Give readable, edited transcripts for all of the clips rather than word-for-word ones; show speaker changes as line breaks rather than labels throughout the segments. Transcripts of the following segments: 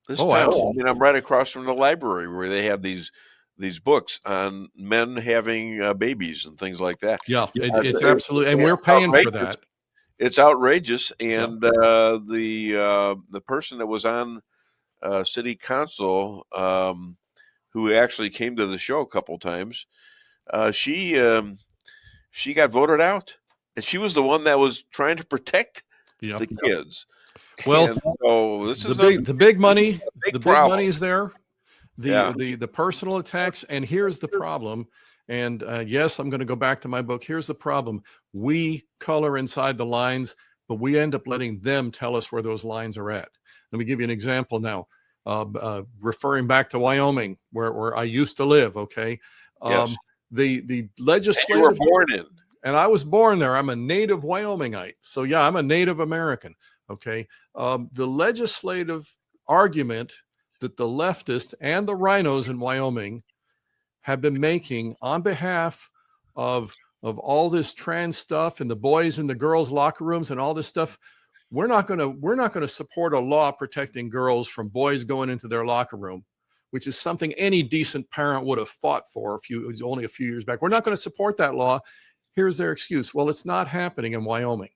This
Oh,
town. I
absolutely.
mean, I'm right across from the library where they have these books on men having babies and things like that.
Yeah,
It's,
it's
it's
absolutely, and we're paying for
outrageous.
that.
It's outrageous,
Yeah.
and the person that was on city council, who actually came to the show a couple times, she got voted out, and she was the one that was trying to protect
Yep.
the kids.
Well,
And so this
the
is a
big money,
big
the big
problem.
money is there.
Yeah.
The personal attacks, and here's the problem. And yes, I'm going to go back to my book. Here's the problem: we color inside the lines, but we end up letting them tell us where those lines are at. Let me give you an example now. Referring back to Wyoming, where I used to live. Okay,
Yes.
the
And you were
legislative,
born in.
and I was born there. I'm a native Wyomingite, so yeah, I'm a Native American. Okay, the legislative argument that the leftists and the RINOs in Wyoming have been making on behalf of all this trans stuff and the boys and the girls locker rooms and all this stuff. We're not going to support a law protecting girls from boys going into their locker room, which is something any decent parent would have fought for only a few years back. We're not going to support that law. Here's their excuse. Well, it's not happening in Wyoming.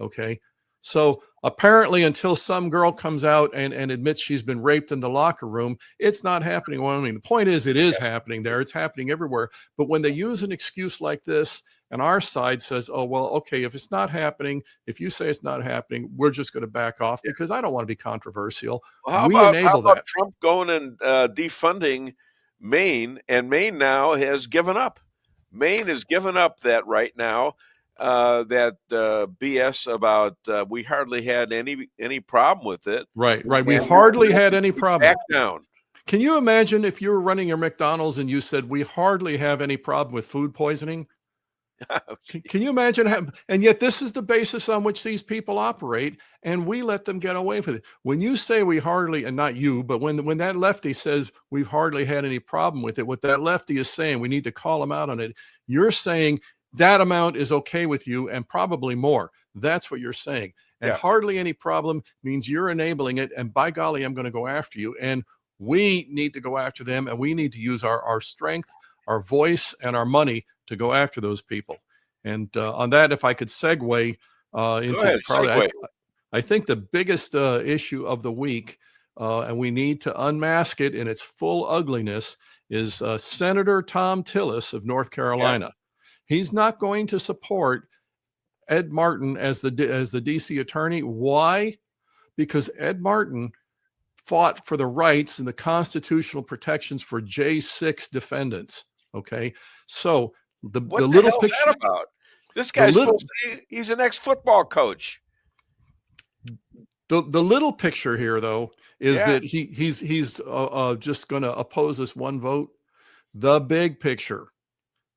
Okay. So apparently, until some girl comes out and admits she's been raped in the locker room, it's not happening in Wyoming. The point is, it is happening there. It's happening everywhere. But when they use an excuse like this, and our side says, oh, well, okay, if it's not happening, if you say it's not happening, we're just going to back off because I don't want to be controversial.
Well,
We enable that.
Trump going and defunding Maine, and Maine now has given up. Maine has given up that right now. That BS about we hardly had any problem with it.
Right. We
And
hardly had any problem.
back down.
Can you imagine if you were running your McDonald's and you said, we hardly have any problem with food poisoning? Can you imagine? And yet this is the basis on which these people operate, and we let them get away with it. When you say we hardly, and not you, but when that lefty says we've hardly had any problem with it, what that lefty is saying, we need to call them out on it. You're saying that amount is okay with you and probably more. That's what you're saying. And hardly any problem means you're enabling it. And by golly, I'm going to go after you. And we need to go after them, and we need to use our strength, our voice, and our money to go after those people. And on that, if I could segue into I think the biggest issue of the week, and we need to unmask it in its full ugliness, is Senator Tom Tillis of North Carolina. He's not going to support Ed Martin as the DC attorney. Why? Because Ed Martin fought for the rights and the constitutional protections for J6 defendants. Okay, so the little picture
that about? This guy's he's an ex-football coach.
The little picture here, though, is that he's just going to oppose this one vote. The big picture,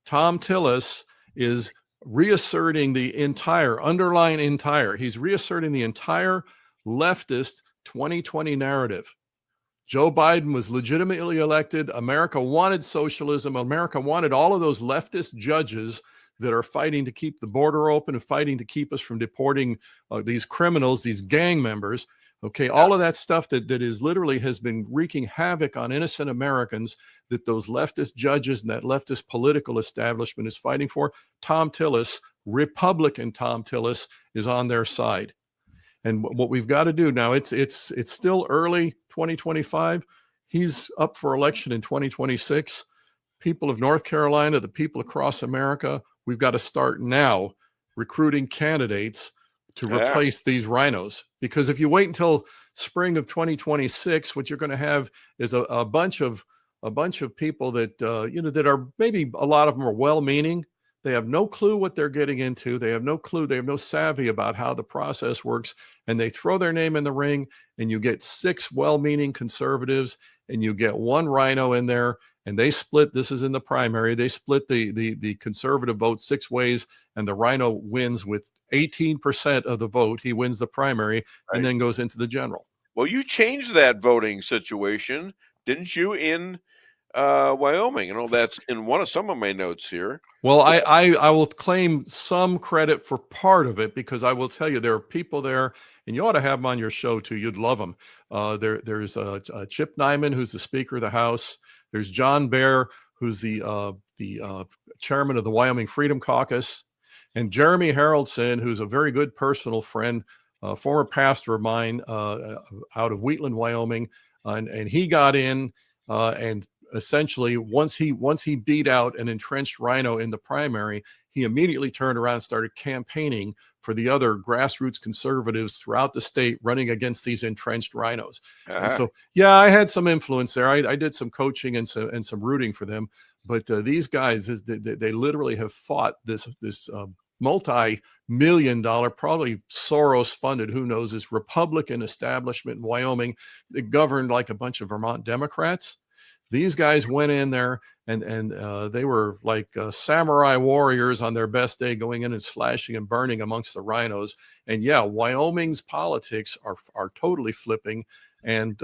Tom Tillis is reasserting the entire he's reasserting the entire leftist 2020 narrative. Joe Biden was legitimately elected. America wanted socialism. America wanted all of those leftist judges that are fighting to keep the border open and fighting to keep us from deporting these criminals, these gang members. Okay, all of that stuff that is literally has been wreaking havoc on innocent Americans, that those leftist judges and that leftist political establishment is fighting for. Tom Tillis, Republican Tom Tillis, is on their side. And what we've got to do now, it's still early 2025. He's up for election in 2026. People of North Carolina, the people across America, we've got to start now recruiting candidates to replace these RINOs. Because if you wait until spring of 2026, what you're going to have is a bunch of people that that are, maybe a lot of them are well-meaning. They have no clue what they're getting into. They have no clue. They have no savvy about how the process works. And they throw their name in the ring, and you get 6 well-meaning conservatives, and you get 1 RINO in there, and they split. This is in the primary. They split the conservative vote 6 ways, and the RINO wins with 18% of the vote. He wins the primary and then goes into the general.
Well, you changed that voting situation, didn't you, in Wyoming. That's in some of my notes here.
Well, I will claim some credit for part of it, because I will tell you there are people there, and you ought to have them on your show too. You'd love them. There's Chip Nyman, who's the Speaker of the House. There's John Baer, who's the chairman of the Wyoming Freedom Caucus, and Jeremy Harrelson, who's a very good personal friend, former pastor of mine out of Wheatland, Wyoming, and he got in and essentially once he beat out an entrenched RINO in the primary, he immediately turned around and started campaigning for the other grassroots conservatives throughout the state running against these entrenched RINOs. And so, yeah, I had some influence there. I did some coaching and some rooting for them. But these guys, they literally have fought this multi-million-dollar, probably Soros-funded, who knows, this Republican establishment in Wyoming that governed like a bunch of Vermont Democrats. These guys went in there and they were like samurai warriors on their best day, going in and slashing and burning amongst the RINOs. And yeah, Wyoming's politics are totally flipping, and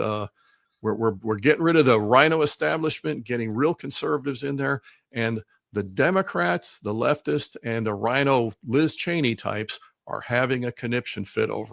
we're getting rid of the RINO establishment, getting real conservatives in there, and the Democrats, the leftists, and the RINO Liz Cheney types are having a conniption fit over